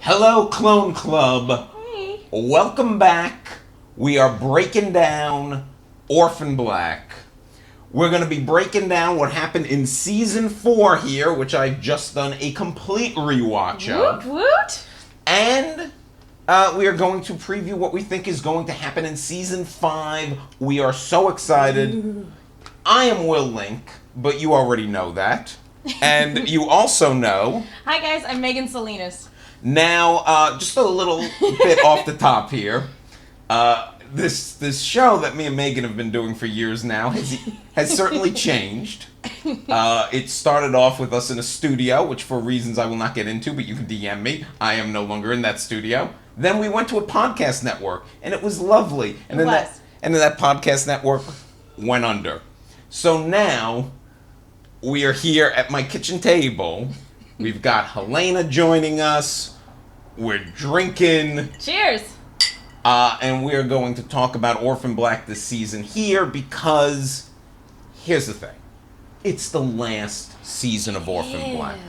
Hello, Clone Club. Hey. Welcome back. We are breaking down Orphan Black. We're going to be breaking down what happened in Season 4 here, which I've just done a complete rewatch of. Woot woot. And we are going to preview what we think is going to happen in Season 5. We are so excited. Ooh. I am Will Link, but you already know that. And you also know... Hi guys, I'm Megan Salinas. Now, just a little bit off the top here. This show that me and Megan have been doing for years now has certainly changed. It started off with us in a studio, which for reasons I will not get into, but you can DM me. I am no longer in that studio. Then we went to a podcast network, and it was lovely. And then that podcast network went under. So now we are here at my kitchen table. We've got Helena joining us. We're drinking. Cheers. And we're going to talk about Orphan Black this season here because here's the thing. It's the last season of Orphan Black.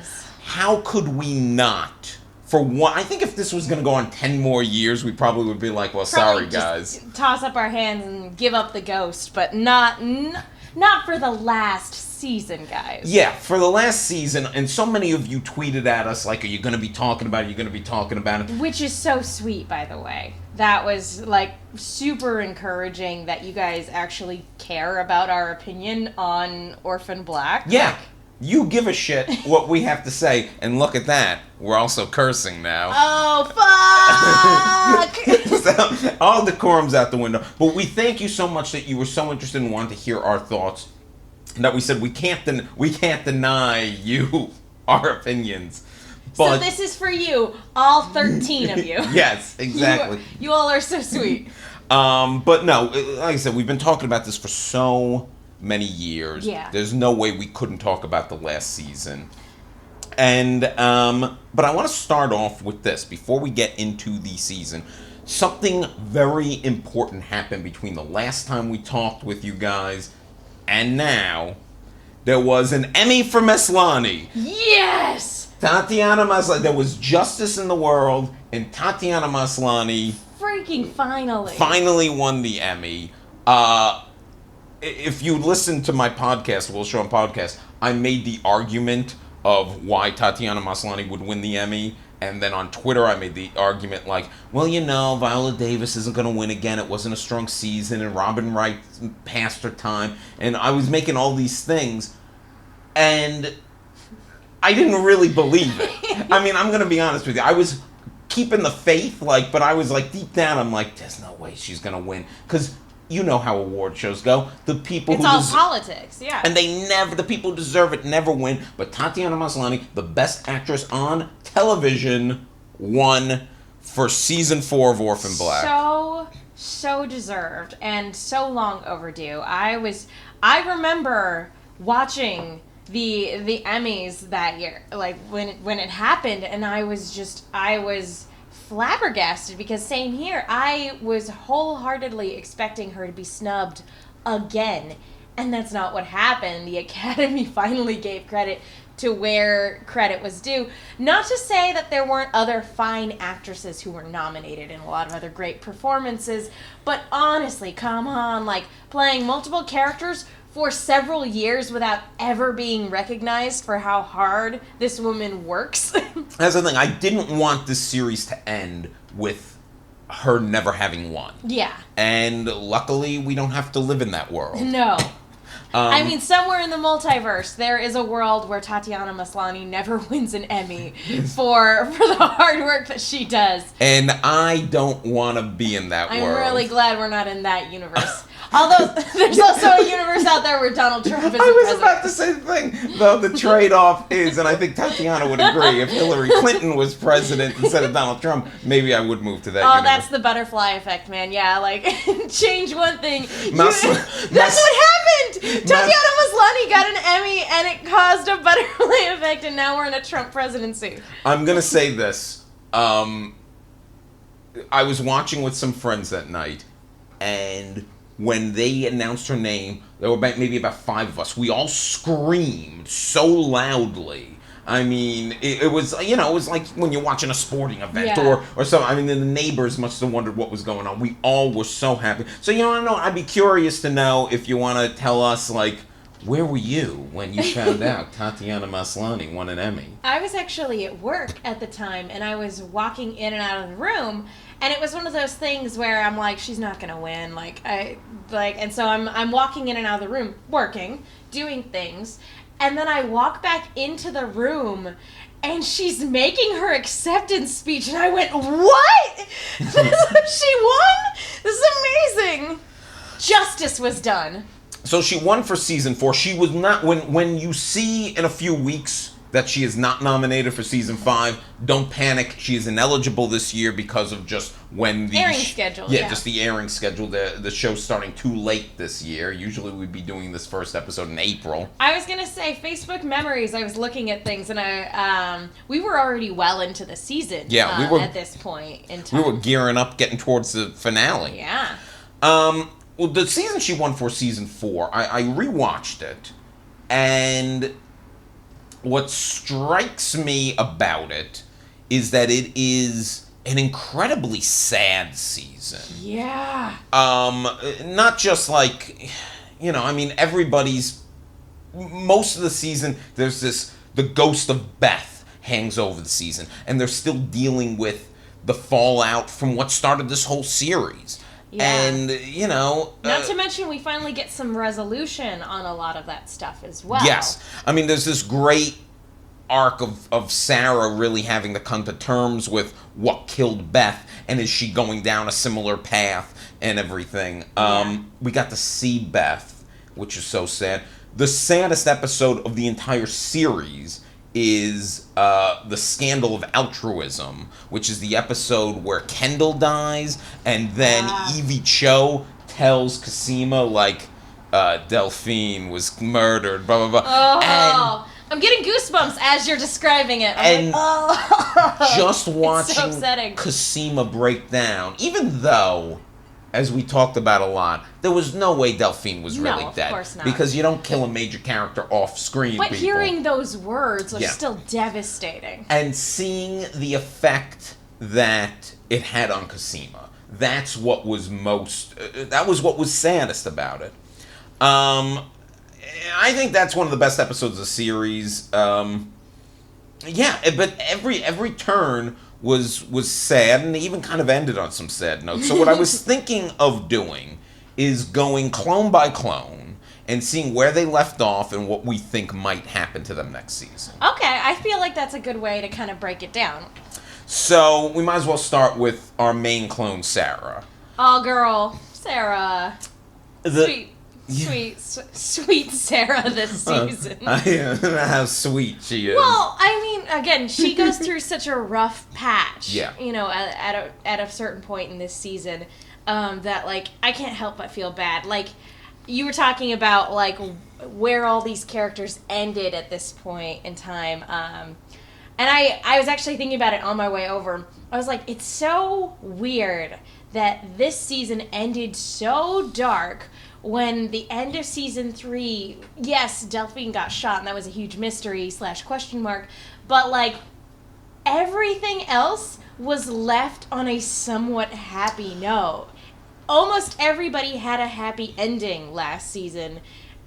How could we not? For one, I think if this was going to go on 10 more years, we probably would be like, well, sorry, guys. Toss up our hands and give up the ghost, but not for the last season, guys. Yeah, for the last season, and so many of you tweeted at us, like, are you going to be talking about it? Are you going to be talking about it? Which is so sweet, by the way. That was, super encouraging that you guys actually care about our opinion on Orphan Black. Yeah. You give a shit what we have to say, and look at that. We're also cursing now. Oh, fuck! So, all decorum's out the window. But we thank you so much that you were so interested and wanted to hear our thoughts. That we said we can't deny you our opinions. But, so this is for you, all 13 of you. Yes, exactly. You all are so sweet. But no, like I said, we've been talking about this for so many years. Yeah. There's no way we couldn't talk about the last season. And but I want to start off with this before we get into the season. Something very important happened between the last time we talked with you guys and now. There was an Emmy for Maslany. Yes! Tatiana Maslany. There was justice in the world, and Tatiana Maslany freaking finally won the Emmy. If you listen to my podcast, Will Show 'em podcast, I made the argument of why Tatiana Maslany would win the Emmy, and then on Twitter I made the argument like, well, Viola Davis isn't going to win again. It wasn't a strong season, and Robin Wright passed her time, and I was making all these things, and I didn't really believe it. I mean, I'm going to be honest with you. I was keeping the faith, but I was deep down, I'm like, there's no way she's going to win, because you know how award shows go. The people it's all politics, yeah. And the people who deserve it never win. But Tatiana Maslany, the best actress on television, won for season 4 of Orphan Black. So deserved and so long overdue. I remember watching the Emmys that year, when it happened, and I was flabbergasted because same here. I was wholeheartedly expecting her to be snubbed again, and that's not what happened. The Academy finally gave credit to where credit was due. Not to say that there weren't other fine actresses who were nominated in a lot of other great performances, but honestly, come on, playing multiple characters for several years without ever being recognized for how hard this woman works. That's the thing. I didn't want this series to end with her never having won. Yeah. And luckily, we don't have to live in that world. No. I mean, somewhere in the multiverse, there is a world where Tatiana Maslany never wins an Emmy for the hard work that she does. And I don't want to be in that world. I'm really glad we're not in that universe. Although, there's also a universe out there where Donald Trump is the president. I was about to say the thing. Though the trade-off is, and I think Tatiana would agree, if Hillary Clinton was president instead of Donald Trump, maybe I would move to that universe. That's the butterfly effect, man. Yeah, change one thing. That's what happened! Tatiana Maslany got an Emmy, and it caused a butterfly effect, and now we're in a Trump presidency. I'm going to say this. I was watching with some friends that night, and when they announced her name, there were maybe about 5 of us. We all screamed so loudly. I mean, it was, it was like when you're watching a sporting event Yeah. or something. I mean, the neighbors must have wondered what was going on. We all were so happy. So, I know, I'd be curious to know if you want to tell us, like, where were you when you found out Tatiana Maslany won an Emmy? I was actually at work at the time, and I was walking in and out of the room, and it was one of those things where I'm like, she's not gonna win, and so I'm walking in and out of the room, working, doing things, and then I walk back into the room, and she's making her acceptance speech, and I went, what? She won? This is amazing. Justice was done. So she won for season 4. She was not, when you see in a few weeks that she is not nominated for season 5, don't panic. She is ineligible this year because of just when the airing schedule. Yeah, just the airing schedule. The show's starting too late this year. Usually we'd be doing this first episode in April. I was gonna say Facebook memories. I was looking at things, and we were already well into the season. Yeah, we were at this point in time. We were gearing up, getting towards the finale. Yeah. Well, the season she won for, season 4, I rewatched it, and what strikes me about it is that it is an incredibly sad season. Yeah. Not just like, I mean, most of the season, there's the ghost of Beth hangs over the season, and they're still dealing with the fallout from what started this whole series. Yeah. And, Not to mention, we finally get some resolution on a lot of that stuff as well. Yes. I mean, there's this great arc of Sarah really having to come to terms with what killed Beth, and is she going down a similar path and everything. We got to see Beth, which is so sad. The saddest episode of the entire series is the Scandal of Altruism, which is the episode where Kendall dies, and then Evie Cho tells Cosima, like, Delphine was murdered, blah, blah, blah. Oh, I'm getting goosebumps as you're describing it. I'm like, oh. Just watching so upsetting. Cosima break down, even though, as we talked about a lot, there was no way Delphine was really dead. Of course not. Because you don't kill a major character off screen. But people. hearing those words was still devastating. And seeing the effect that it had on Cosima, that's what was that was what was saddest about it. I think that's one of the best episodes of the series. But every turn was sad, and they even kind of ended on some sad notes. So what I was thinking of doing is going clone by clone and seeing where they left off and what we think might happen to them next season. Okay, I feel like that's a good way to kind of break it down. So we might as well start with our main clone, Sarah. Oh, girl, Sarah. Sweet Sarah this season. How sweet she is. Well, I mean, again, she goes through such a rough patch. Yeah. At a certain point in this season, that, like, I can't help but feel bad. Like, you were talking about, like, where all these characters ended at this point in time. And I was actually thinking about it on my way over. I was like, it's so weird that this season ended so dark. When the end of season 3, yes, Delphine got shot, and that was a huge mystery / question mark, but, like, everything else was left on a somewhat happy note. Almost everybody had a happy ending last season,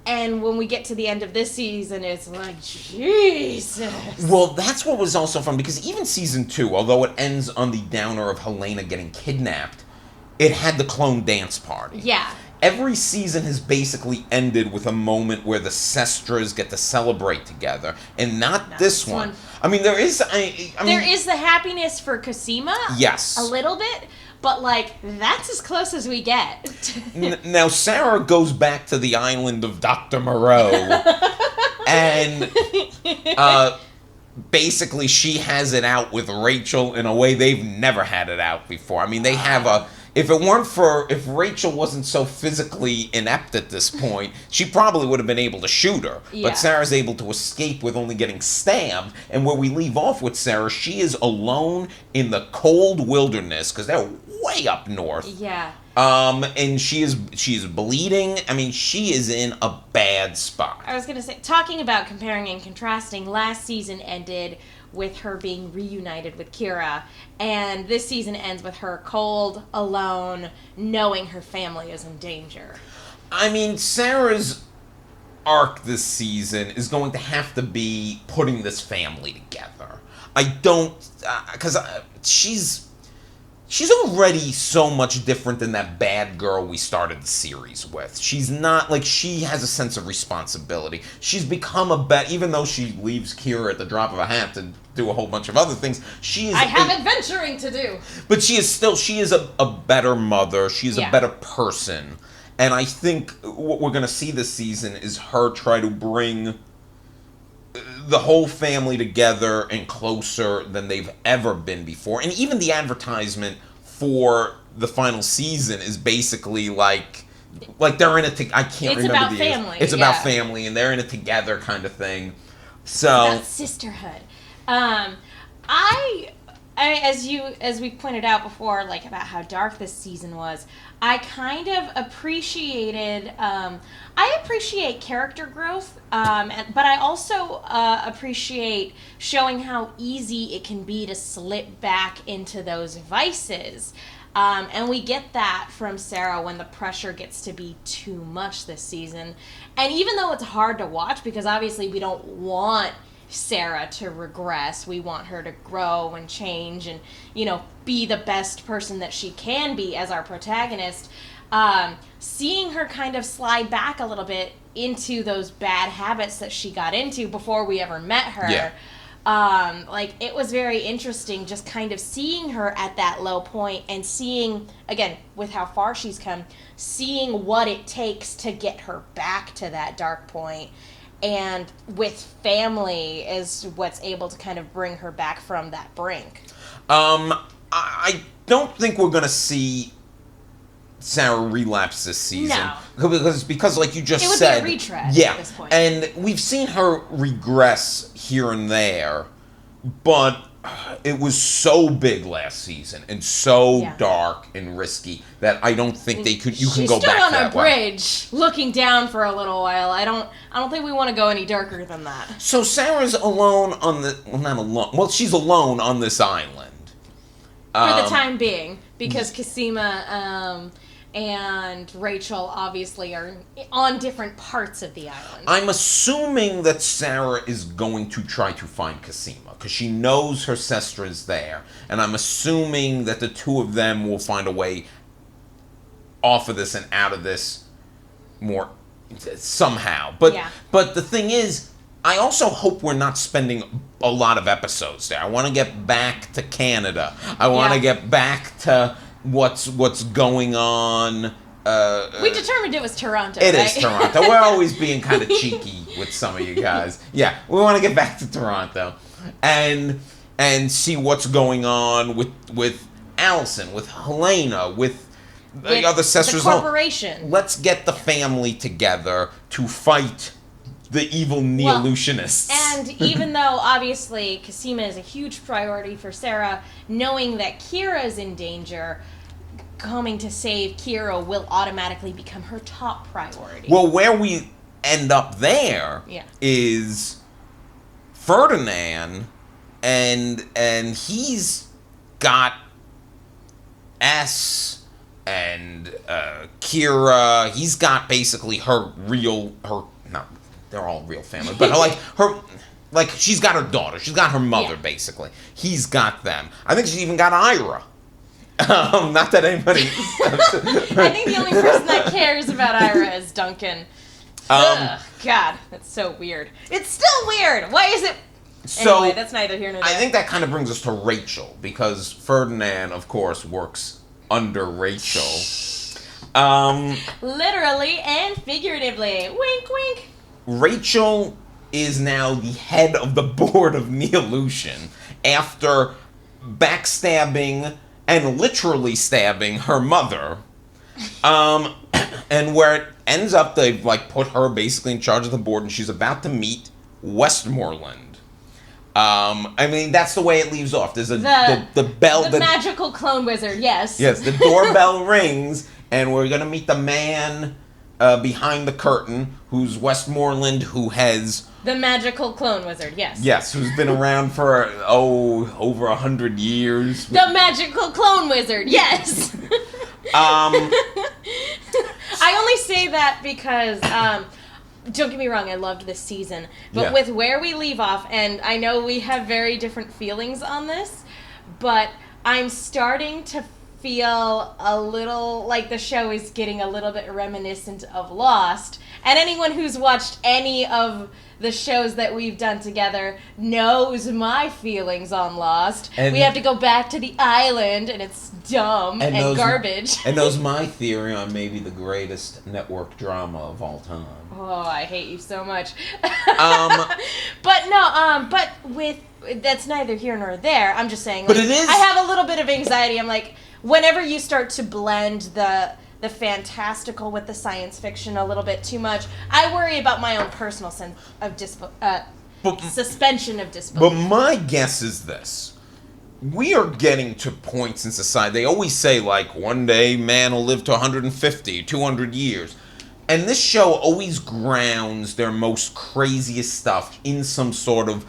and when we get to the end of this season, it's like, Jesus. Well, that's what was also fun, because even season 2, although it ends on the downer of Helena getting kidnapped, it had the clone dance party. Yeah. Every season has basically ended with a moment where the Sestras get to celebrate together, and not this one. I mean, there is... there is the happiness for Cosima. Yes. A little bit, but, like, that's as close as we get. Now, Sarah goes back to the island of Dr. Moreau, and basically she has it out with Rachel in a way they've never had it out before. I mean, they have if Rachel wasn't so physically inept at this point, she probably would have been able to shoot her. Yeah. But Sarah's able to escape with only getting stabbed. And where we leave off with Sarah, she is alone in the cold wilderness, because they're way up north. Yeah. And she is bleeding. I mean, she is in a bad spot. I was going to say, talking about comparing and contrasting, last season ended with her being reunited with Kira, and this season ends with her cold, alone, knowing her family is in danger. I mean, Sarah's arc this season is going to have to be putting this family together. I don't, because she's already so much different than that bad girl we started the series with. She's not, like, she has a sense of responsibility. She's become even though she leaves Kira at the drop of a hat to do a whole bunch of other things, I have adventuring to do. But she is a better mother. She's a better person. And I think what we're going to see this season is her try to bring the whole family together and closer than they've ever been before. And even the advertisement for the final season is basically like they're in it. I can't remember about the family. It's about family, and they're in it together, kind of thing. So it's about sisterhood. As we pointed out before, like about how dark this season was, I kind of appreciated. I appreciate character growth, but I also appreciate showing how easy it can be to slip back into those vices. And we get that from Sarah when the pressure gets to be too much this season. And even though it's hard to watch, because obviously we don't want Sarah to regress, we want her to grow and change and, be the best person that she can be as our protagonist. Seeing her kind of slide back a little bit into those bad habits that she got into before we ever met her. Yeah. It was very interesting just kind of seeing her at that low point and seeing, again, with how far she's come, seeing what it takes to get her back to that dark point. And with family is what's able to kind of bring her back from that brink. I don't think we're going to see Sarah relapse this season. No. Because like you just said... It would be a retread at this point. And we've seen her regress here and there, but it was so big last season and so dark and risky that I don't think you can go back that way. She stood on a bridge looking down for a little while. I don't think we want to go any darker than that. So Sarah's alone on not alone. Well, she's alone on this island. For the time being, because Cosima and Rachel obviously are on different parts of the island. I'm assuming that Sarah is going to try to find Cosima, because she knows her sister is there. And I'm assuming that the two of them will find a way off of this and out of this more somehow. But the thing is, I also hope we're not spending a lot of episodes there. I want to get back to Canada. I want to get back to what's going on. We determined it was Toronto. It is Toronto. We're always being kind of cheeky with some of you guys. Yeah, we want to get back to Toronto and see what's going on with Allison, with Helena, with the other sisters. The corporation. Let's get the family together to fight the evil Neolutionists. And even though, obviously, Cosima is a huge priority for Sarah, knowing that Kira is in danger, coming to save Kira will automatically become her top priority. Well, where we end up there is Ferdinand, and he's got S and Kira. He's got basically they're all real family, but she's got her daughter, she's got her mother, basically. He's got them. I think she's even got Ira. Not that anybody... I think the only person that cares about Ira is Duncan. Ugh, God, that's so weird. It's still weird. Why is it... Anyway, that's neither here nor there. I think that kind of brings us to Rachel, because Ferdinand, of course, works under Rachel. Literally and figuratively. Wink, wink. Rachel is now the head of the board of Neolution after backstabbing and literally stabbing her mother. And where it ends up, they've like put her basically in charge of the board, and she's about to meet Westmoreland. I mean, that's the way it leaves off. There's the bell, the magical clone wizard. Yes. Yes, the doorbell rings, and we're gonna meet the man behind the curtain, who's Westmoreland, who has the magical clone wizard. Yes. Yes, who's been around for over 100 years. The magical clone wizard. Yes. I only say that because, don't get me wrong, I loved this season. But with where we leave off, and I know we have very different feelings on this, but I'm starting to feel a little like the show is getting a little bit reminiscent of Lost. And anyone who's watched any of the shows that we've done together knows my feelings on Lost. And we have to go back to the island, and it's dumb and garbage. And knows my theory on maybe the greatest network drama of all time. Oh, I hate you so much. But with that's neither here nor there. I'm just saying. Like, but it is. I have a little bit of anxiety. I'm like, whenever you start to blend the fantastical with the science fiction a little bit too much, I worry about my own personal sense of suspension of disbelief. But my guess is this. We are getting to points in society. They always say, like, one day man will live to 150, 200 years. And this show always grounds their most craziest stuff in some sort of,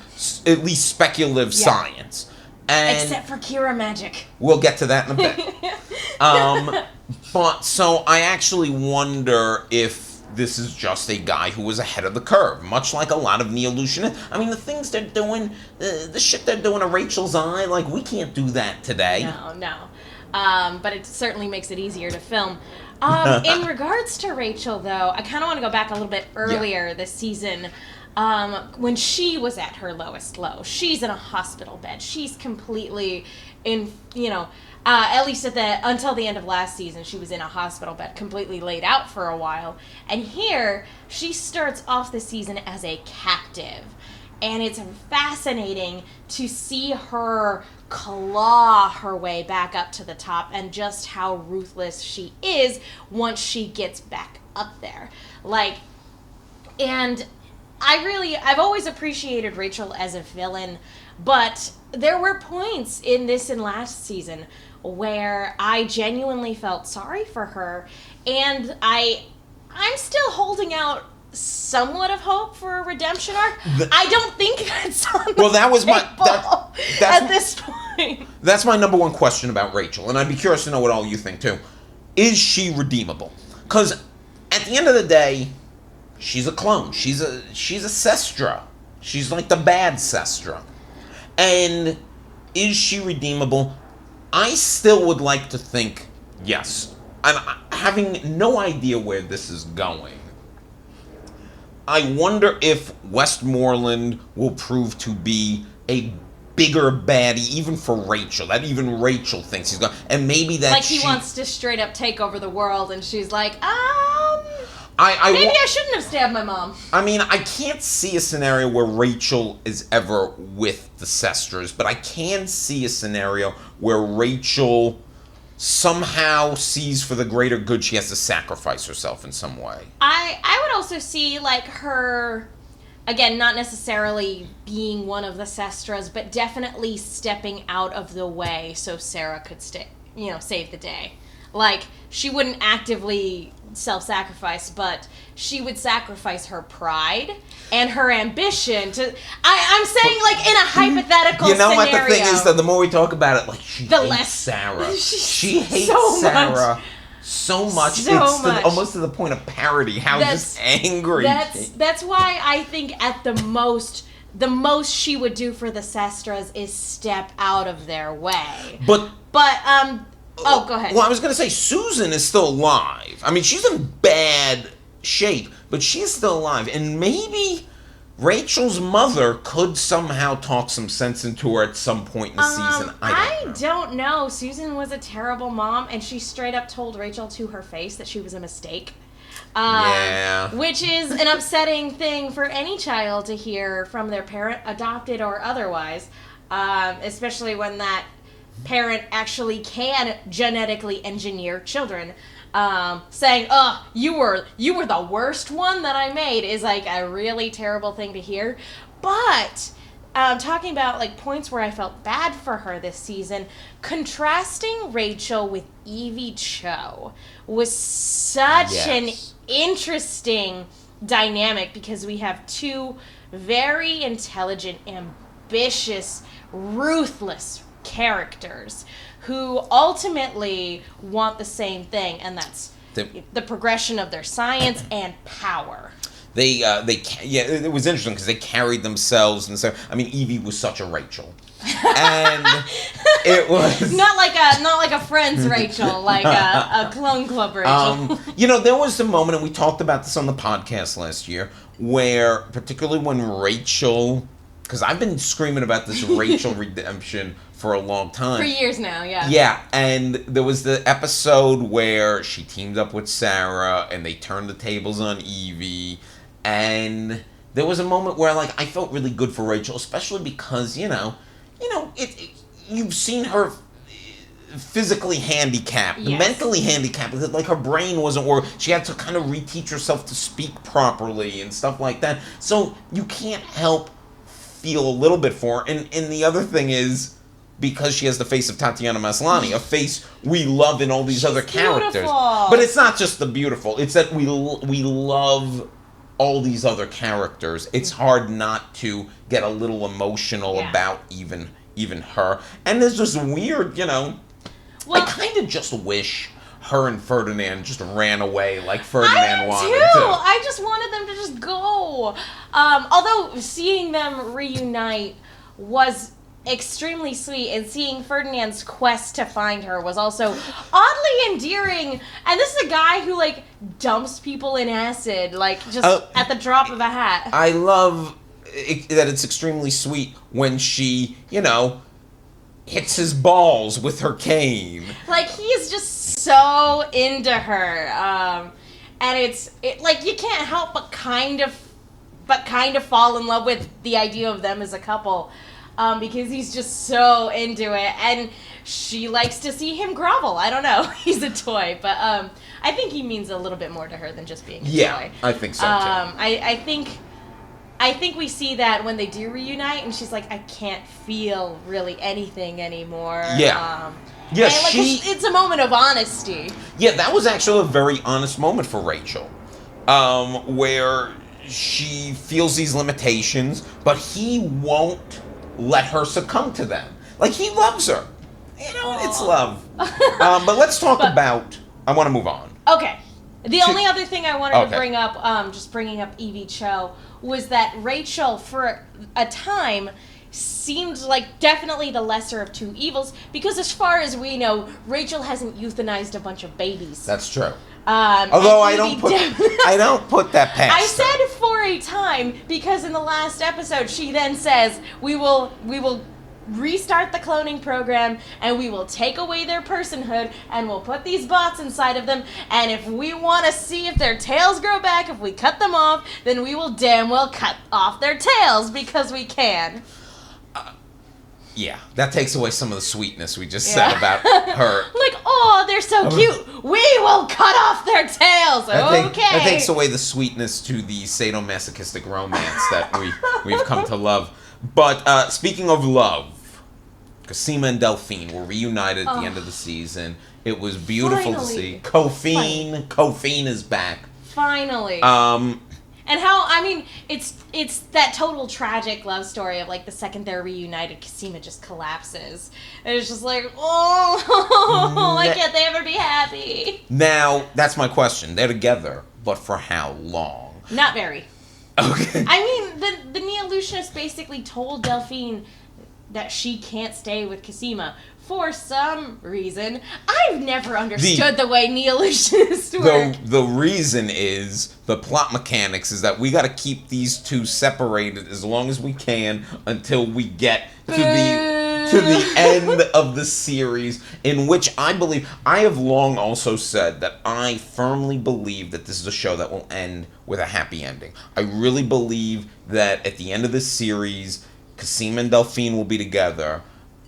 at least speculative science. And except for Kira Magic. We'll get to that in a bit. But so I actually wonder if this is just a guy who was ahead of the curve, much like a lot of Neolution. I mean, the things they're doing, the shit they're doing to Rachel's eye, like, we can't do that today. No. But it certainly makes it easier to film. In regards to Rachel, though, I kind of want to go back a little bit earlier this season. When she was at her lowest low, she's in a hospital bed. She's completely at least until the end of last season, she was in a hospital bed, completely laid out for a while. And here, she starts off the season as a captive. And it's fascinating to see her claw her way back up to the top and just how ruthless she is once she gets back up there. And I've always appreciated Rachel as a villain, but there were points in this and last season where I genuinely felt sorry for her, and I'm still holding out somewhat of hope for a redemption arc. I don't think that's on the that was at this point. That's my number one question about Rachel, and I'd be curious to know what all you think too. Is she redeemable? Because at the end of the day, she's a clone. She's a Sestra. She's like the bad Sestra. And is she redeemable? I still would like to think yes. And having no idea where this is going, I wonder if Westmoreland will prove to be a bigger baddie, even for Rachel. That even Rachel thinks he's going. And maybe that like he wants to straight up take over the world, and she's like, maybe I shouldn't have stabbed my mom. I mean, I can't see a scenario where Rachel is ever with the Sestras, but I can see a scenario where Rachel somehow sees for the greater good she has to sacrifice herself in some way. I would also see, like, her, again, not necessarily being one of the Sestras, but definitely stepping out of the way so Sarah could save the day. Like, she wouldn't actively self-sacrifice, but she would sacrifice her pride and her ambition to... I'm saying, like, in a hypetical scenario. What the thing is, that the more we talk about it, like, she hates Sarah. She hates Sarah so much. Almost to the point of parody, how just angry. That's why I think at the most she would do for the Sestras is step out of their way. But oh, go ahead. Well, I was going to say, Susan is still alive. I mean, she's in bad shape, but she's still alive. And maybe Rachel's mother could somehow talk some sense into her at some point in the season. I don't know. Susan was a terrible mom, and she straight up told Rachel to her face that she was a mistake. Which is an upsetting thing for any child to hear from their parent, adopted or otherwise. Especially when that parent actually can genetically engineer children. Saying, you were the worst one that I made is like a really terrible thing to hear. But talking about like points where I felt bad for her this season, contrasting Rachel with Evie Cho was such an interesting dynamic, because we have two very intelligent, ambitious, ruthless characters who ultimately want the same thing, and that's the progression of their science and power. It was interesting because they carried themselves, and so I mean, Evie was such a Rachel, and it was not like a Friends Rachel, like a Clone Club Rachel. There was a moment, and we talked about this on the podcast last year, where particularly when Rachel, because I've been screaming about this Rachel redemption for a long time. For years now, yeah. Yeah, and there was the episode where she teamed up with Sarah, and they turned the tables on Evie, and there was a moment where, like, I felt really good for Rachel, especially because, you've seen her physically handicapped, mentally handicapped, because, like, her brain wasn't working. She had to kind of reteach herself to speak properly and stuff like that. So you can't help feel a little bit for her. And the other thing is, because she has the face of Tatiana Maslany, a face we love in all these other characters. Beautiful. But it's not just the beautiful. It's that we love all these other characters. It's hard not to get a little emotional about even her. And there's this weird, I kind of just wish her and Ferdinand just ran away like Ferdinand wanted to. I just wanted them to just go. Although seeing them reunite was extremely sweet, and seeing Ferdinand's quest to find her was also oddly endearing. And this is a guy who, like, dumps people in acid, like, just at the drop of a hat. I love that it's extremely sweet when she, hits his balls with her cane. Like, he is just so into her. And it's like, you can't help but kind of fall in love with the idea of them as a couple. Because he's just so into it, and she likes to see him grovel. I don't know. He's a toy, but I think he means a little bit more to her than just being a toy. Yeah, I think so, too. I think we see that when they do reunite, and she's like, I can't feel really anything anymore. Yeah. It's a moment of honesty. Yeah, that was actually a very honest moment for Rachel, where she feels these limitations, but he won't let her succumb to them. Like, he loves her. It's love. But let's talk about... I want to move on. Okay. The only other thing I wanted to bring up, just bringing up Evie Cho, was that Rachel, for a time, seemed like definitely the lesser of two evils, because as far as we know, Rachel hasn't euthanized a bunch of babies. That's true. Although I don't put that past. I said for a time, because in the last episode she then says, we will restart the cloning program, and we will take away their personhood, and we'll put these bots inside of them, and if we want to see if their tails grow back, if we cut them off, then we will damn well cut off their tails, because we can. Yeah, that takes away some of the sweetness we just said about her. Like, oh, they're so cute. We will cut off their tails. That takes away the sweetness to the sadomasochistic romance that we've come to love. But speaking of love, Cosima and Delphine were reunited at the end of the season. It was beautiful to see. Kofine is back. Finally. And how, I mean, it's that total tragic love story of, like, the second they're reunited, Cosima just collapses. And it's just like, why can't they ever be happy? Now, that's my question. They're together, but for how long? Not very. Okay. I mean, the Neolutionist basically told Delphine that she can't stay with Cosima. For some reason. I've never understood the way Neolutionists work. The reason is, the plot mechanics is that we got to keep these two separated as long as we can until we get to the end of the series, in which I have long also said that I firmly believe that this is a show that will end with a happy ending. I really believe that at the end of this series, Cosima and Delphine will be together.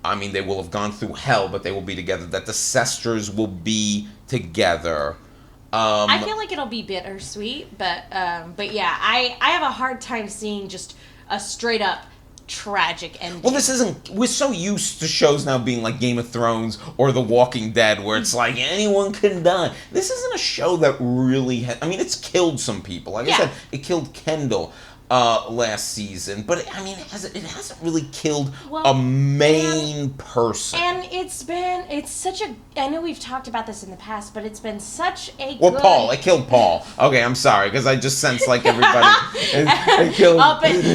I mean, they will have gone through hell, but they will be together. That the sisters will be together. I feel like it'll be bittersweet, but yeah, I have a hard time seeing just a straight up tragic ending. Well, this isn't. We're so used to shows now being like Game of Thrones or The Walking Dead, where it's like anyone can die. This isn't a show that really. I mean, it's killed some people. Like I said, it killed Kendall last season, but it hasn't really killed a main person. And it's such a. I know we've talked about this in the past, but it's been such a. Well, good... Paul, it killed Paul. Okay, I'm sorry because I just sensed like everybody. it killed.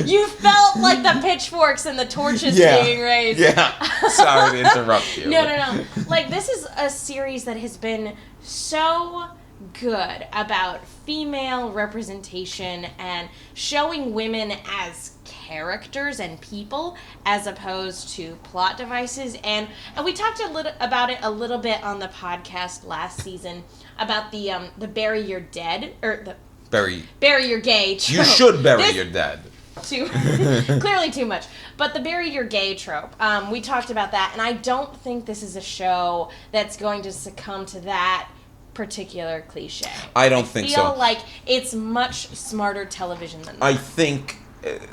You felt like the pitchforks and the torches being raised. Yeah. Sorry to interrupt you. No. Like this is a series that has been so good about female representation and showing women as characters and people as opposed to plot devices, and we talked about it a little bit on the podcast last season about the bury your dead or the bury your gay trope. You should bury your dead. Clearly too much, but the bury your gay trope, we talked about that, and I don't think this is a show that's going to succumb to that particular cliche. I don't think so. I feel like it's much smarter television than that. I think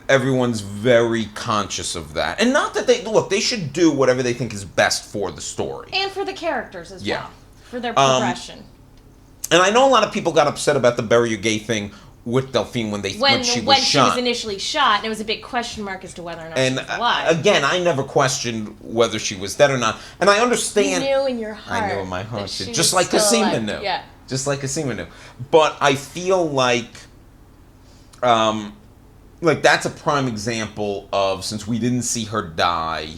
everyone's very conscious of that. And not that they should do whatever they think is best for the story. And for the characters as well. For their progression. And I know a lot of people got upset about the bury your gay thing with Delphine when she was initially shot, and it was a big question mark as to whether or not she was alive. Again, I never questioned whether she was dead or not, and I understand. You knew in your heart. I knew in my heart, just like Cosima knew. Yeah. Just like Cosima knew. But I feel like that's a prime example of, since we didn't see her die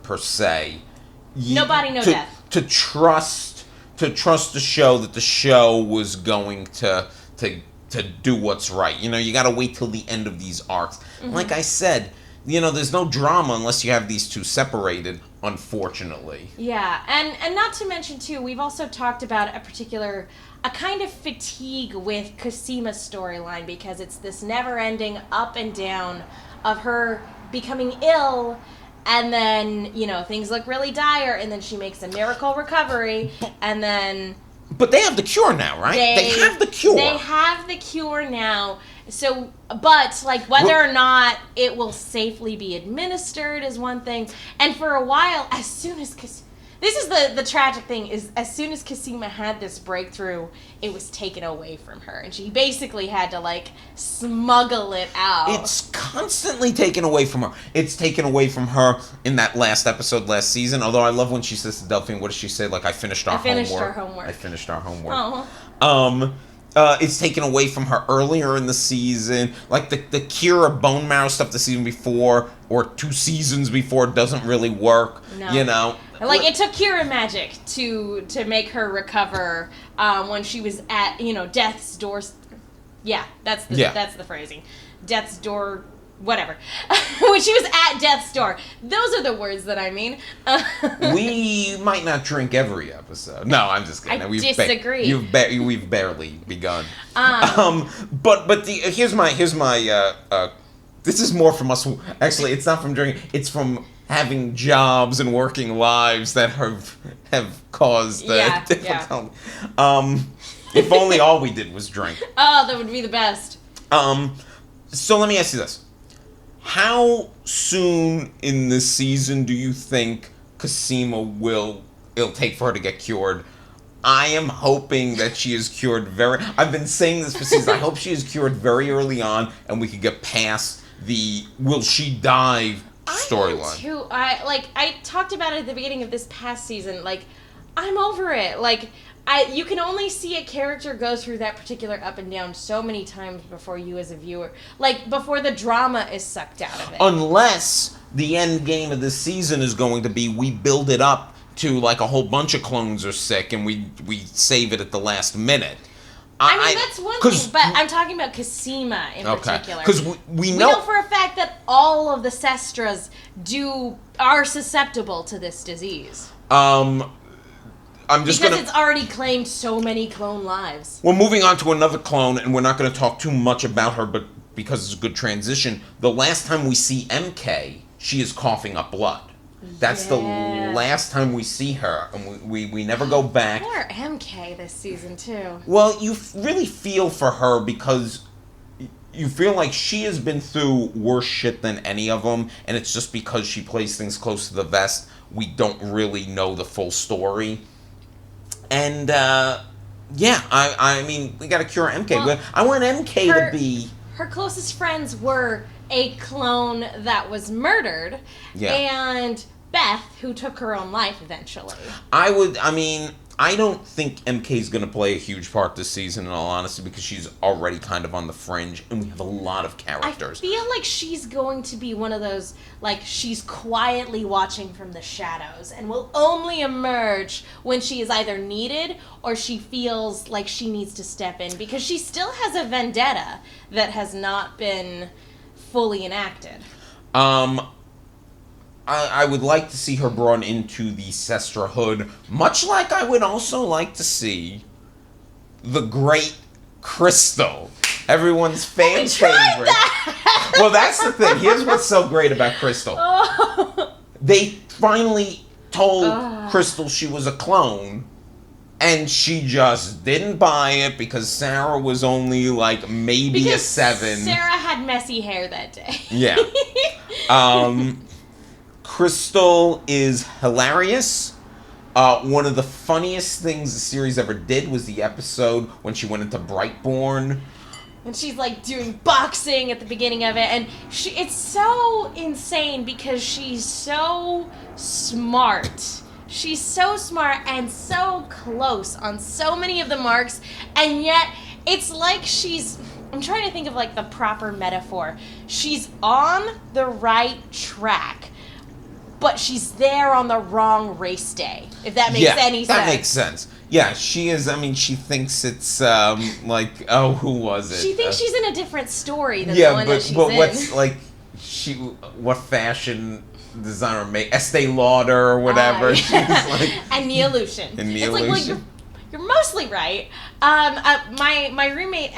per se. Nobody knows death. To trust the show that the show was going to do what's right. You got to wait till the end of these arcs. Mm-hmm. Like I said, there's no drama unless you have these two separated, unfortunately. Yeah, and not to mention, too, we've also talked about a kind of fatigue with Cosima's storyline, because it's this never-ending up and down of her becoming ill, and then, things look really dire, and then she makes a miracle recovery, and then... But they have the cure now, right? They have the cure. They have the cure now. So, but, whether or not it will safely be administered is one thing. And for a while, as soon as... This is the tragic thing, is as soon as Cosima had this breakthrough, it was taken away from her. And she basically had to, smuggle it out. It's constantly taken away from her. It's taken away from her in that last episode last season. Although I love when she says to Delphine, what does she say? I finished our homework. I finished our homework. It's taken away from her earlier in the season. The cure of bone marrow stuff the season before, or 2 seasons before, doesn't really work. No. It took cure magic to make her recover when she was at, death's door. Yeah, that's the phrasing. Death's door, whatever. When she was at death's door. Those are the words that I mean. We might not drink every episode. No, I'm just kidding. I disagree. We've barely begun. But here's my this is more from us. Actually, it's not from drinking. It's from having jobs and working lives that have caused difficulty. Yeah. If only all we did was drink. Oh, that would be the best. So let me ask you this. How soon in this season do you think Cosima it'll take for her to get cured? I am hoping that she is cured I've been saying this for seasons. I hope she is cured very early on, and we could get past the will she die storyline. Too. I talked about it at the beginning of this past season. I'm over it. You can only see a character go through that particular up and down so many times before you as a viewer, before the drama is sucked out of it. Unless the end game of this season is going to be we build it up to a whole bunch of clones are sick and we save it at the last minute. That's one thing, but I'm talking about Cosima in particular. Because we know for a fact that all of the Sestras are susceptible to this disease. Because it's already claimed so many clone lives. We're moving on to another clone, and we're not going to talk too much about her, but because it's a good transition, the last time we see MK, she is coughing up blood. That's the last time we see her, and we never go back. Poor MK this season, too. Well, you really feel for her because you feel like she has been through worse shit than any of them, and it's just because she plays things close to the vest, we don't really know the full story. And, I mean, we gotta cure MK. Well, I want MK to be... Her closest friends were a clone that was murdered, and Beth, who took her own life eventually. I don't think MK's going to play a huge part this season, in all honesty, because she's already kind of on the fringe, and we have a lot of characters. I feel like she's going to be one of those, like, she's quietly watching from the shadows, and will only emerge when she is either needed or she feels like she needs to step in, because she still has a vendetta that has not been fully enacted. I would like to see her brought into the Sestrahood, much like I would also like to see the great Crystal, everyone's fan favorite. Well, that's the thing. Here's what's so great about Crystal. They finally told Crystal she was a clone, and she just didn't buy it because Sarah was only like maybe a 7. Sarah had messy hair that day. Yeah. Crystal is hilarious. One of the funniest things the series ever did was the episode when she went into Brightborn. And she's like doing boxing at the beginning of it, and it's so insane because she's so smart. She's so smart and so close on so many of the marks, and yet it's like I'm trying to think of like the proper metaphor. She's on the right track, but she's there on the wrong race day, if that makes any sense. That makes sense. Yeah, she is, she thinks it's, who was it? She thinks she's in a different story than the one that she's in. Yeah, but what fashion designer make Estee Lauder or whatever? She's like... And Neolution. It's like, well, you're mostly right. My roommate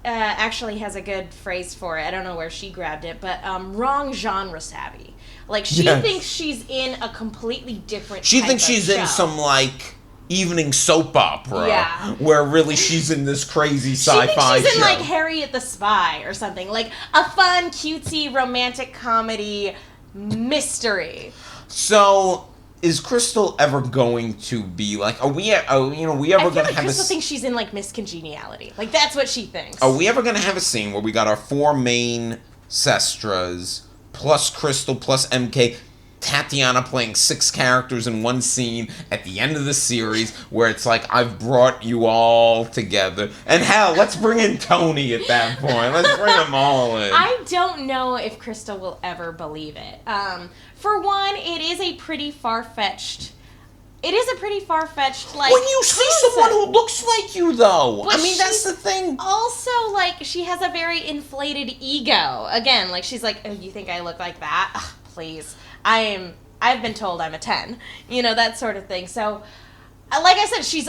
actually has a good phrase for it. I don't know where she grabbed it, but wrong genre savvy. Like, she thinks she's in a completely different She thinks she's in some, like, evening soap opera. Where really she's in this crazy sci-fi show. She thinks she's in, like, Harriet the Spy or something. Like, a fun, cutesy, romantic comedy mystery. So, is Crystal ever going to be, like, are we ever going to have Crystal thinks she's in, like, Miss Congeniality. Like, that's what she thinks. Are we ever going to have a scene where we got our 4 main Sestras... plus Crystal, plus MK, Tatiana playing 6 characters in one scene at the end of the series where it's like, I've brought you all together. And hell, let's bring in Tony at that point. Let's bring them all in. I don't know if Crystal will ever believe it. For one, it is a pretty far-fetched, like, when you see someone who looks like you, though. But that's the thing. Also, like, she has a very inflated ego. Again, like, she's like, oh, you think I look like that? Ugh, please. I've been told I'm a 10. That sort of thing. So, like I said, she's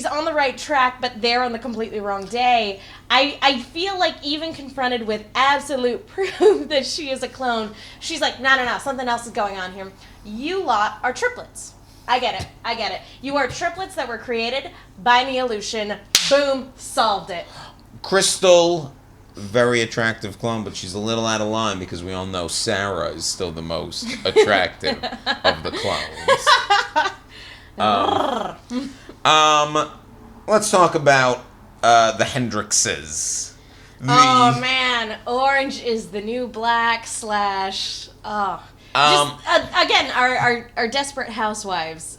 on the right track, but they're on the completely wrong day. I feel like even confronted with absolute proof that she is a clone, she's like, no, something else is going on here. You lot are triplets. I get it. You are triplets that were created by Neolution. Boom, solved it. Crystal, very attractive clone, but she's a little out of line because we all know Sarah is still the most attractive of the clones. Let's talk about the Hendrixes. Oh man, orange is the new black / again, our desperate housewives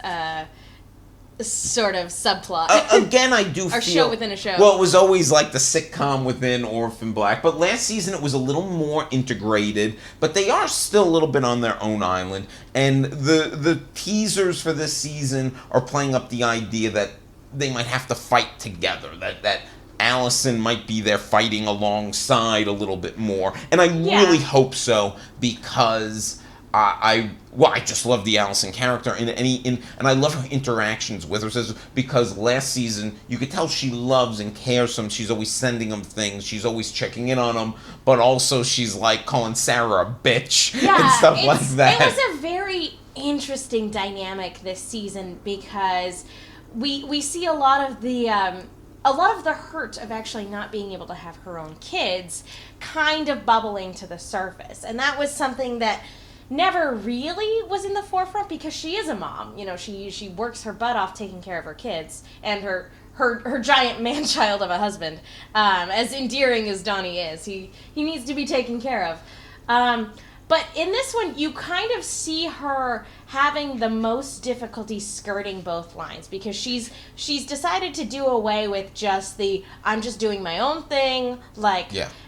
sort of subplot. Again, I do feel... Our show within a show. Well, it was always like the sitcom within Orphan Black, but last season it was a little more integrated, but they are still a little bit on their own island, and the teasers for this season are playing up the idea that they might have to fight together, that Allison might be there fighting alongside a little bit more, and I really hope so, because... I just love the Allison character, and I love her interactions with her, because last season, you could tell she loves and cares for him. She's always sending him things. She's always checking in on him, but also she's, like, calling Sarah a bitch and stuff like that. It was a very interesting dynamic this season because we see a lot of the hurt of actually not being able to have her own kids kind of bubbling to the surface. And that was something that never really was in the forefront because she is a mom. You know, she works her butt off taking care of her kids and her giant man-child of a husband. As endearing as Donnie is, he needs to be taken care of. But in this one, you kind of see her having the most difficulty skirting both lines because she's decided to do away with just I'm just doing my own thing.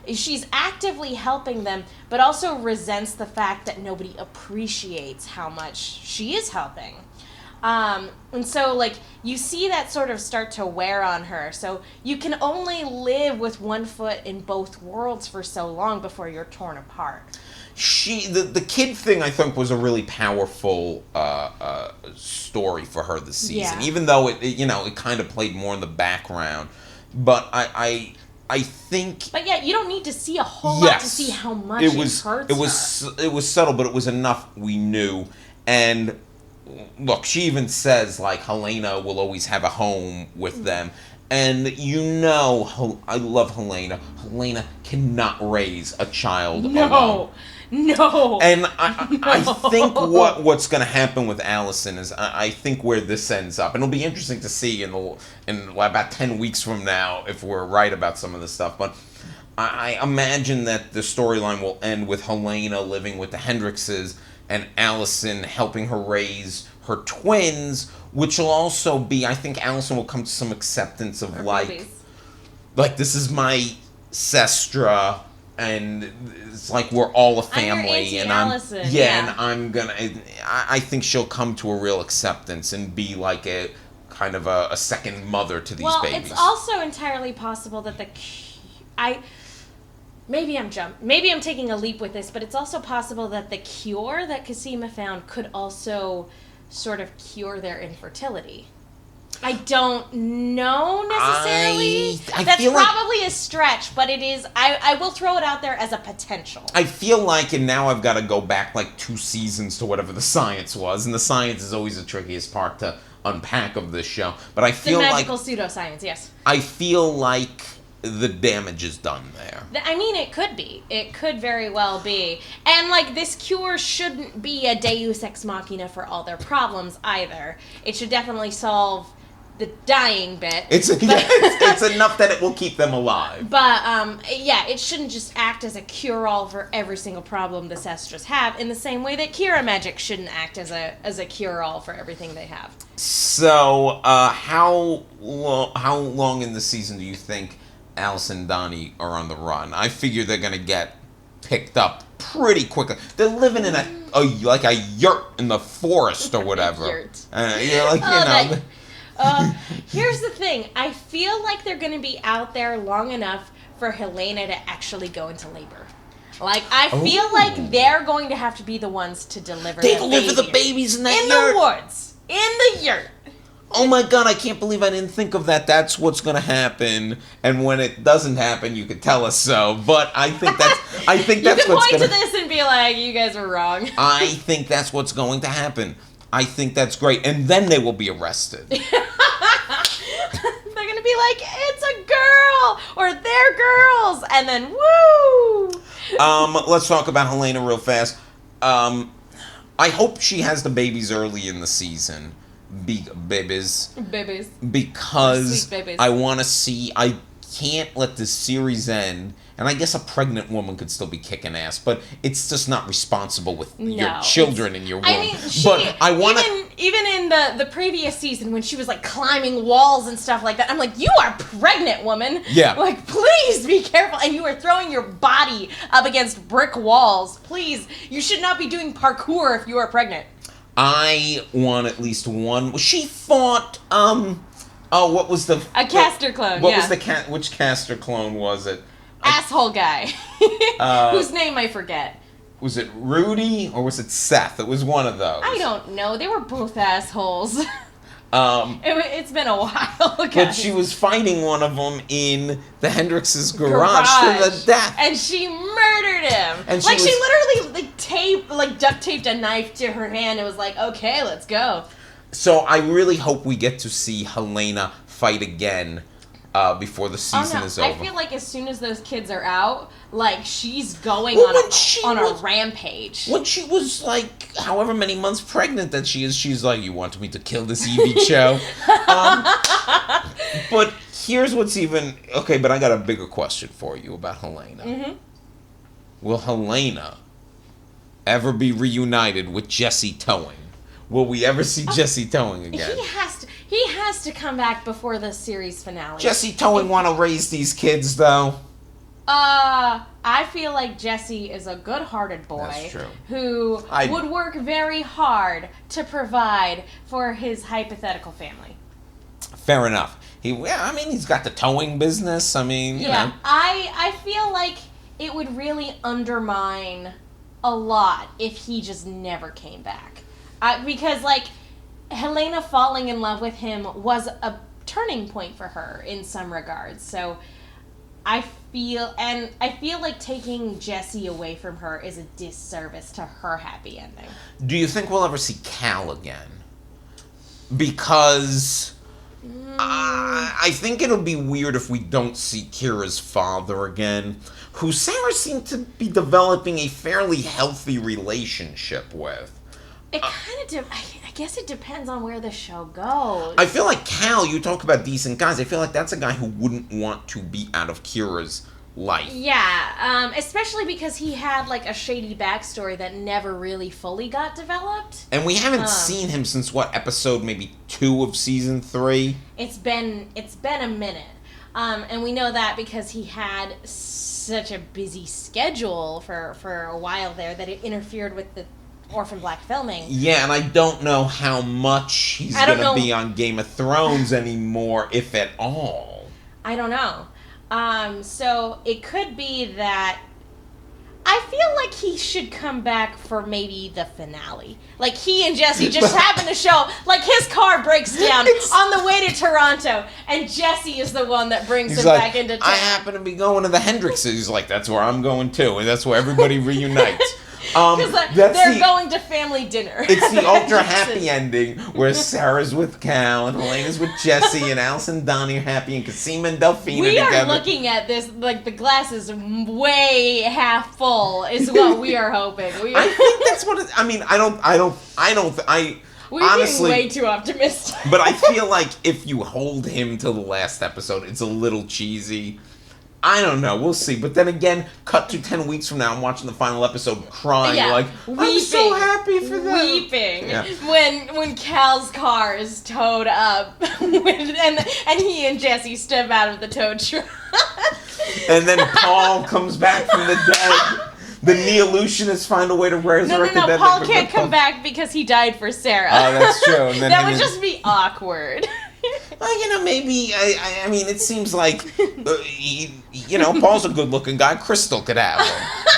She's actively helping them, but also resents the fact that nobody appreciates how much she is helping. And so, you see that sort of start to wear on her. So you can only live with one foot in both worlds for so long before you're torn apart. The kid thing, I think, was a really powerful story for her this season. Yeah. Even though it kind of played more in the background, but I think. But yeah, you don't need to see a whole lot to see how much it hurts her. It was subtle, but it was enough we knew. And look, she even says Helena will always have a home with them. And I love Helena. Helena cannot raise a child alone. No. And I think what's going to happen with Allison is I think where this ends up, and it'll be interesting to see in about 10 weeks from now if we're right about some of this stuff. But I imagine that the storyline will end with Helena living with the Hendrixes and Allison helping her raise her twins, which will also be, I think Allison will come to some acceptance of this is my sestra, and it's we're all a family, and I think she'll come to a real acceptance and be a kind of a second mother to these babies. Well, it's also entirely possible that maybe I'm taking a leap with this, but it's also possible that the cure that Cosima found could also sort of cure their infertility. I don't know necessarily. That's probably a stretch, but it is. I will throw it out there as a potential. I feel and now I've got to go back 2 seasons to whatever the science was, and the science is always the trickiest part to unpack of this show. But I feel the magical pseudoscience, yes. I feel the damage is done there. I mean, it could be. It could very well be. And, this cure shouldn't be a deus ex machina for all their problems, either. It should definitely solve the dying bit. It's enough that it will keep them alive. But, it shouldn't just act as a cure-all for every single problem the Sestras have, in the same way that Kira magic shouldn't act as a cure-all for everything they have. So, how long in the season do you think Allison and Donnie are on the run? I figure they're going to get picked up pretty quickly. They're living in a yurt in the forest or whatever. Yurt. Here's the thing. I feel like they're going to be out there long enough for Helena to actually go into labor. I feel like they're going to have to be the ones to deliver the babies in that yurt. In the woods. In the yurt. Oh my God, I can't believe I didn't think of that. That's what's going to happen. And when it doesn't happen, you could tell us so. But I think that's what's going to... You can point to this and be like, you guys were wrong. I think that's what's going to happen. I think that's great. And then they will be arrested. They're going to be like, it's a girl! Or they're girls! And then, woo! Let's talk about Helena real fast. I hope she has the babies early in the season. Babies. Because sweet babies. I want to see... I can't let this series end... And I guess a pregnant woman could still be kicking ass, but it's just not responsible with your children in your womb. I mean, but I want even in the previous season when she was climbing walls and stuff like that, I'm like, you are pregnant, woman. Yeah. Please be careful. And you are throwing your body up against brick walls. Please, you should not be doing parkour if you are pregnant. I want at least one. She fought. What was the a caster clone? What was which caster clone was it? Asshole guy, whose name I forget. Was it Rudy or was it Seth? It was one of those. I don't know. They were both assholes. It's been a while, guys. But she was fighting one of them in the Hendrix's garage to the death. And she murdered murdered him. And she literally duct taped a knife to her hand and was like, okay, let's go. So I really hope we get to see Helena fight again before the season is over. I feel like as soon as those kids are out, she's going on a rampage. When she was however many months pregnant that she is, she's like, you want me to kill this Evie Cho? But here's what's even... Okay, but I got a bigger question for you about Helena. Mm-hmm. Will Helena ever be reunited with Jesse Towing? Will we ever see Jesse Towing again? He has to come back before the series finale. Jesse Towing want to raise these kids, though. I feel like Jesse is a good-hearted boy. That's true. Who would work very hard to provide for his hypothetical family. Fair enough. He's got the towing business. You know. I feel like it would really undermine a lot if he just never came back. Because Helena falling in love with him was a turning point for her in some regards. So I feel like taking Jesse away from her is a disservice to her happy ending. Do you think we'll ever see Cal again? Because I think it'll be weird if we don't see Kira's father again, who Sarah seemed to be developing a fairly healthy relationship with. It kind of I guess it depends on where the show goes. I feel like Cal, you talk about decent guys, I feel like that's a guy who wouldn't want to be out of Kira's life. Yeah, especially because he had a shady backstory that never really fully got developed. And we haven't seen him since episode maybe 2 of season 3? It's been a minute. And we know that because he had such a busy schedule for a while there that it interfered with the Orphan Black filming. Yeah, and I don't know how much he's going to be on Game of Thrones anymore, if at all. I don't know. So it could be that I feel like he should come back for maybe the finale. He and Jesse just happen to show, his car breaks down on the way to Toronto, and Jesse is the one that brings him back into town. I happen to be going to the Hendrixes. He's like, that's where I'm going too, and that's where everybody reunites. Because they're going to family dinner. It's the ultra happy ending where Sarah's with Cal and Helena's with Jesse and Alice and Donnie are happy and Cosima and Delphine are together. We are looking at this the glass is way half full is what we are hoping. I think that's what We're honestly, being way too optimistic. But I feel like if you hold him to the last episode, it's a little cheesy. I don't know. We'll see. But then again, cut to 10 weeks from now, I'm watching the final episode crying. Yeah, weeping, I'm so happy for them. Weeping. Yeah. When Cal's car is towed up and he and Jesse step out of the tow truck. And then Paul comes back from the dead. The Neolutionists find a way to resurrect the dead. Paul can't come back because he died for Sarah. Oh, that's true. And then that would just be awkward. Well, maybe, I mean, it seems like, Paul's a good-looking guy. Crystal could have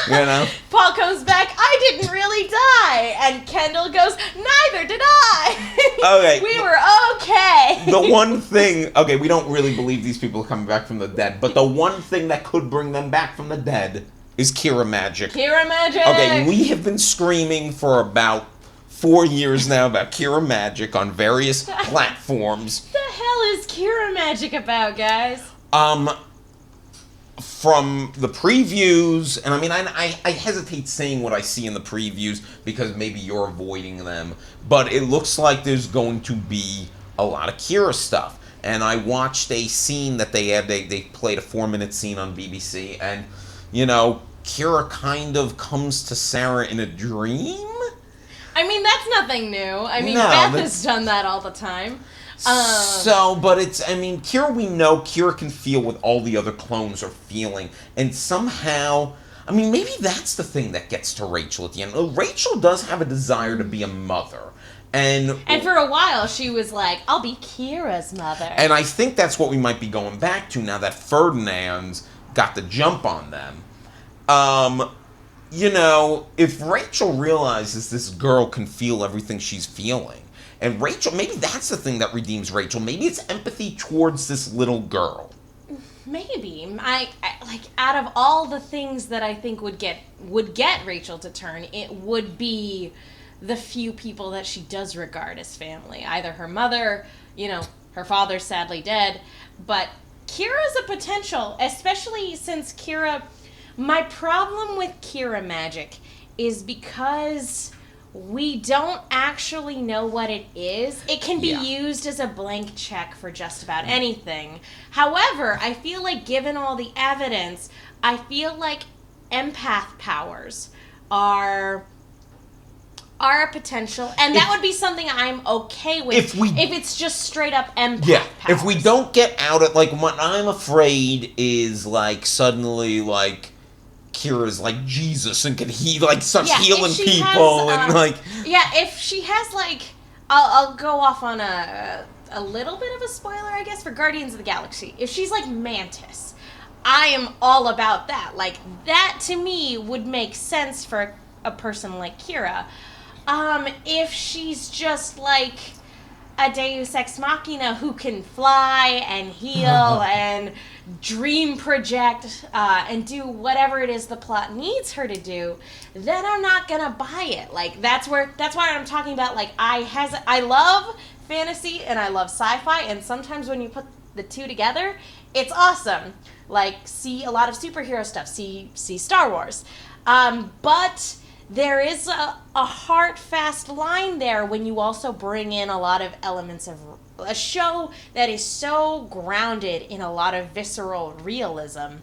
him, Paul comes back, I didn't really die. And Kendall goes, neither did I. Okay. We were okay. The one thing, we don't really believe these people are coming back from the dead, but the one thing that could bring them back from the dead is Kira Magic. Kira Magic! Okay, we have been screaming for about 4 years now about Kira Magic on various platforms. What the hell is Kira Magic about, guys? From the previews, and I hesitate saying what I see in the previews because maybe you're avoiding them, but it looks like there's going to be a lot of Kira stuff. And I watched a scene that they played a 4-minute scene on BBC, and, Kira kind of comes to Sarah in a dream? That's nothing new. Beth has done that all the time. But Kira, we know Kira can feel what all the other clones are feeling. And somehow, maybe that's the thing that gets to Rachel at the end. Rachel does have a desire to be a mother. And for a while, she was like, I'll be Kira's mother. And I think that's what we might be going back to now that Ferdinand's got the jump on them. If Rachel realizes this girl can feel everything she's feeling, and Rachel, maybe that's the thing that redeems Rachel. Maybe it's empathy towards this little girl. Maybe. like out of all the things that I think would get Rachel to turn, it would be the few people that she does regard as family. Either her mother, her father's sadly dead, but Kira's a potential, especially since my problem with Kira magic is because we don't actually know what it is. It can be used as a blank check for just about anything. However, I feel like given all the evidence, I feel like empath powers are a potential, and that would be something I'm okay with if it's just straight up empath powers. If we don't get out of, like, what I'm afraid is, like, suddenly, like, Kira's like Jesus and can starts healing people if she has like I'll go off on a little bit of a spoiler, I guess, for Guardians of the Galaxy. If she's like Mantis, I am all about that. Like, that to me would make sense for a person like Kira. If she's just like a Deus Ex Machina who can fly and heal and dream project and do whatever it is the plot needs her to do, then I'm not gonna buy it. Like, that's why I'm talking about, like, I love fantasy and I love sci-fi, and sometimes when you put the two together, it's awesome. Like, see a lot of superhero stuff, see Star Wars. But there is a hard, fast line there when you also bring in a lot of elements of a show that is so grounded in a lot of visceral realism.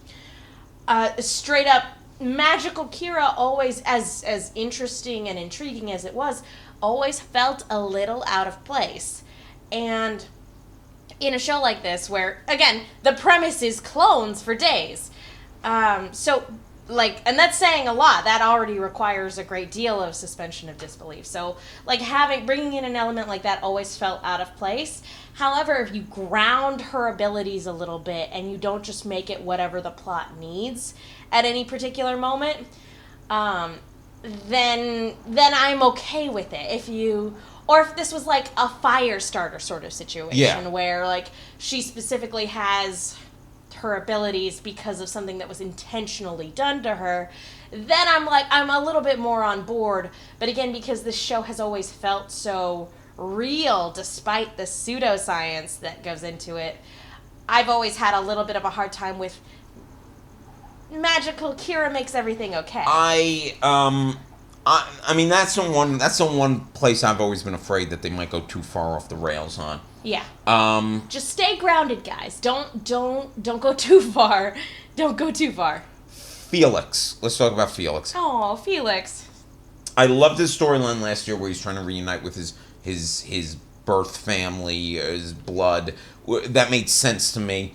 Straight up, magical Kira always, as interesting and intriguing as it was, always felt a little out of place. And in a show like this, where, again, the premise is clones for days. And that's saying a lot. That already requires a great deal of suspension of disbelief. So, like, bringing in an element like that always felt out of place. However, if you ground her abilities a little bit and you don't just make it whatever the plot needs at any particular moment, then I'm okay with it. If this was like a fire starter sort of situation where, like, she specifically has her abilities because of something that was intentionally done to her, then I'm a little bit more on board. But again, because this show has always felt so real despite the pseudoscience that goes into it, I've always had a little bit of a hard time with magical Kira makes everything okay. I mean, that's the one place I've always been afraid that they might go too far off the rails on. Yeah. Just stay grounded, guys. Don't go too far. Don't go too far. Felix. Let's talk about Felix. Oh, Felix. I loved his storyline last year where he's trying to reunite with his birth family, his blood. That made sense to me.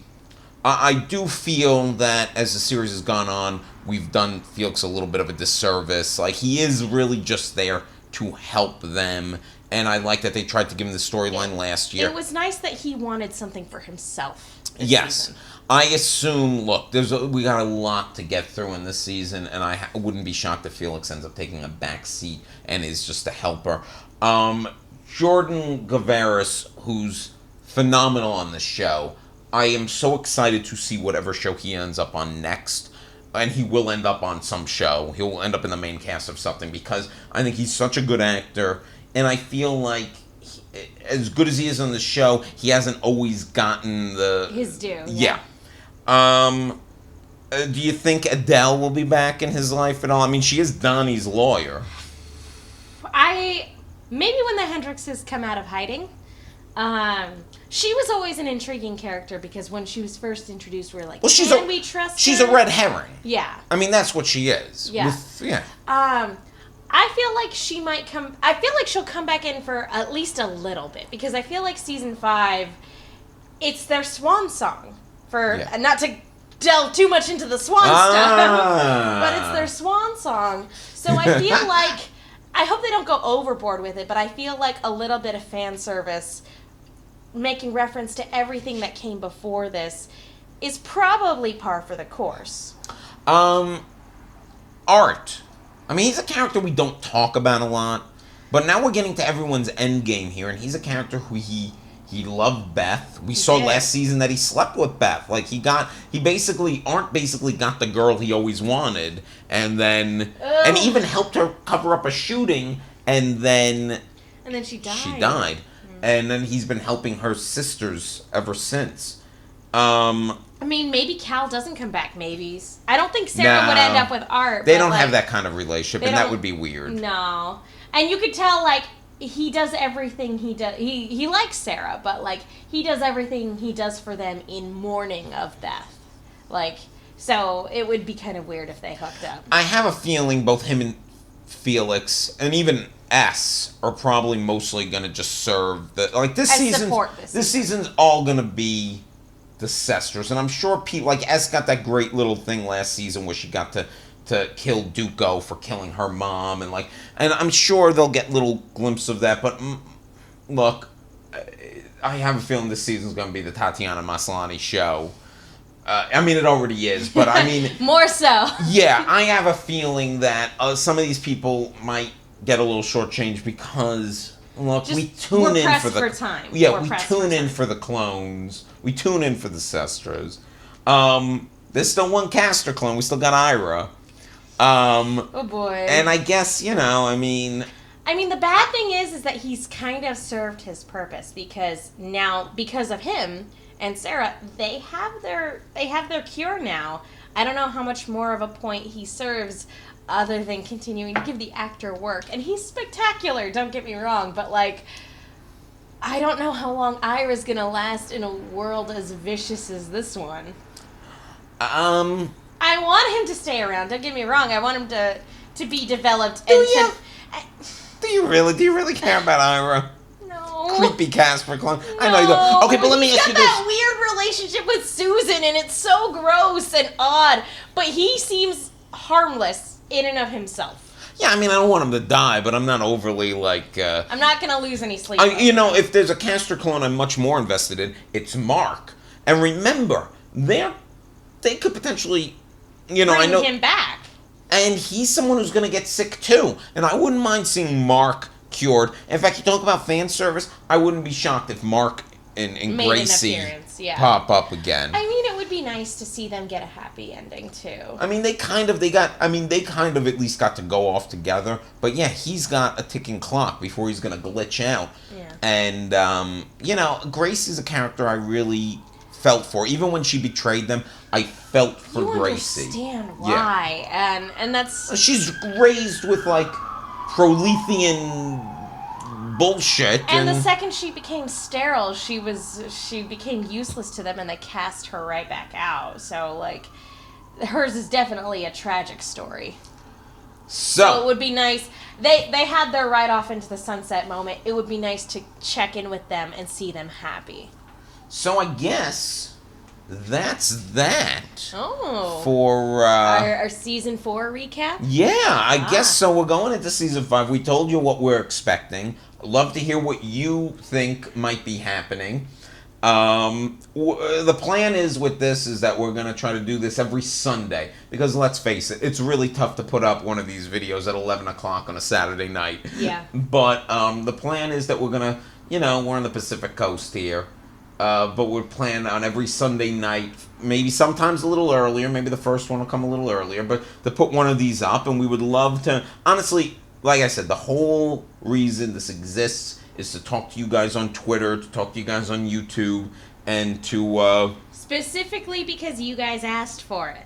I do feel that as the series has gone on, we've done Felix a little bit of a disservice. Like, he is really just there to help them. And I like that they tried to give him the storyline last year. It was nice that he wanted something for himself this season. I assume, look, we got a lot to get through in this season, and I wouldn't be shocked if Felix ends up taking a back seat and is just a helper. Jordan Gavaris, who's phenomenal on the show, I am so excited to see whatever show he ends up on next. And he will end up on some show. He'll end up in the main cast of something, because I think he's such a good actor. And I feel like, as good as he is on the show, he hasn't always gotten his due. Yeah. Do you think Adele will be back in his life at all? I mean, she is Donnie's lawyer. Maybe when the Hendrixes come out of hiding. She was always an intriguing character, because when she was first introduced, we were like, can we trust her? She's a red herring. Yeah. I mean, that's what she is. Yeah. I feel like she'll come back in for at least a little bit, because I feel like season 5, it's their swan song. Not to delve too much into the swan stuff, but it's their swan song. So I feel like, I hope they don't go overboard with it, but I feel like a little bit of fan service, making reference to everything that came before this, is probably par for the course. Art. I mean, he's a character we don't talk about a lot, but now we're getting to everyone's end game here, and he's a character who he He loved Beth. We saw last season that he slept with Beth. Like, he basically got the girl he always wanted, and then, and even helped her cover up a shooting, and then she died. And then he's been helping her sisters ever since. I mean, maybe Cal doesn't come back. Maybe. I don't think Sarah would end up with Art. They don't have that kind of relationship, and that would be weird. No. And you could tell, like, he does everything he does. He likes Sarah, but, like, he does everything he does for them in mourning of Beth. Like, so it would be kind of weird if they hooked up. I have a feeling both him and Felix, and even S, are probably mostly going to just serve the... Like, this season's all going to be the sisters, and I'm sure people... Like, S got that great little thing last season where she got to kill Duco for killing her mom, and I'm sure they'll get little glimpses of that, but look, I have a feeling this season's going to be the Tatiana Maslany show. I mean, it already is, but I mean... More so. Yeah, I have a feeling that some of these people might get a little shortchanged because, look, we tune in for the... We're pressed for time. Yeah, we tune in for the clones. We tune in for the sisters. There's still one caster clone. We still got Ira. Oh boy. And I guess, I mean, the bad thing is that he's kind of served his purpose because of him and Sarah, they have their cure now. I don't know how much more of a point he serves other than continuing to give the actor work. And he's spectacular, don't get me wrong, but like, I don't know how long Ira's gonna last in a world as vicious as this one. I want him to stay around. Don't get me wrong. I want him to be developed. Do you really care about Ira? No. Creepy Casper clone. No. I know you don't. Okay, but let me ask you this. He's got that weird relationship with Susan, and it's so gross and odd. But he seems harmless in and of himself. Yeah, I mean, I don't want him to die, but I'm not overly like. I'm not gonna lose any sleep. If there's a caster clone I'm much more invested in, it's Mark. And remember, they could potentially. Bring him back. And he's someone who's going to get sick too. And I wouldn't mind seeing Mark cured. In fact, you talk about fan service, I wouldn't be shocked if Mark and Gracie pop up again. I mean, it would be nice to see them get a happy ending too. I mean, they kind of at least got to go off together. But yeah, he's got a ticking clock before he's going to glitch out. Yeah. And, Gracie's a character I really felt for. Even when she betrayed them, I felt for Gracie. You understand why. Yeah. And that's... She's raised with, like, Prolethean bullshit. And the second she became sterile, she became useless to them, and they cast her right back out. So, like, hers is definitely a tragic story. So it would be nice... They had their ride off into the sunset moment. It would be nice to check in with them and see them happy. So I guess that's that. Oh. For our season 4 recap? Yeah, I guess so. We're going into season 5. We told you what we're expecting. Love to hear what you think might be happening. The plan with this is that we're going to try to do this every Sunday. Because let's face it, it's really tough to put up one of these videos at 11 o'clock on a Saturday night. Yeah. But the plan is that we're going to, we're on the Pacific Coast here. But we're planning on every Sunday night, maybe sometimes a little earlier, maybe the first one will come a little earlier, but to put one of these up, and we would love to, honestly, like I said, the whole reason this exists is to talk to you guys on Twitter, to talk to you guys on YouTube, and to... Specifically because you guys asked for it.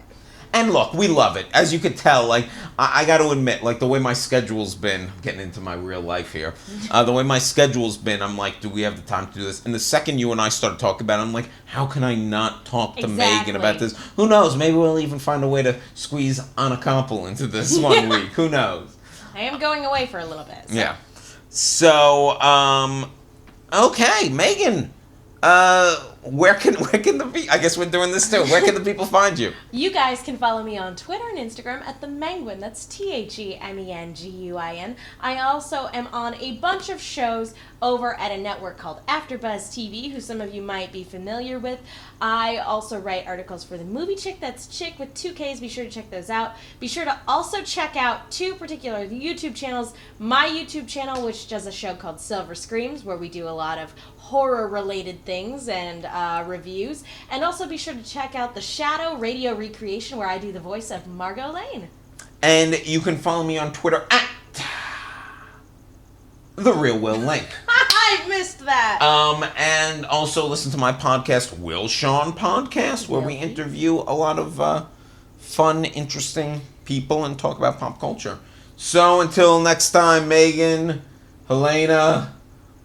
And look, we love it. As you could tell, like, I got to admit, like, the way my schedule's been, I'm getting into my real life here, the way my schedule's been, I'm like, do we have the time to do this? And the second you and I started talking about it, I'm like, how can I not talk to Megan about this? Who knows? Maybe we'll even find a way to squeeze Anna Koppel into this one week. Who knows? I am going away for a little bit. So. Yeah. So, okay, Megan, where can I guess we're doing this too. Where can the people find you? You guys can follow me on Twitter and Instagram at the Menguin. That's TheMenguin. I also am on a bunch of shows over at a network called AfterBuzz TV, who some of you might be familiar with. I also write articles for The Movie Chick. That's Chick with 2 Ks. Be sure to check those out. Be sure to also check out 2 particular YouTube channels. My YouTube channel, which does a show called Silver Screams, where we do a lot of horror-related things and reviews. And also be sure to check out The Shadow Radio Recreation, where I do the voice of Margot Lane. And you can follow me on Twitter at The Real Will Link. I missed that. And also listen to my podcast, Will Sean Podcast, where we interview a lot of fun, interesting people and talk about pop culture. So until next time, Megan, Helena,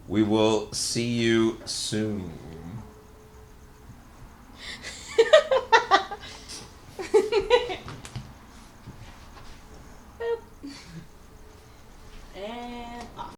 we will see you soon.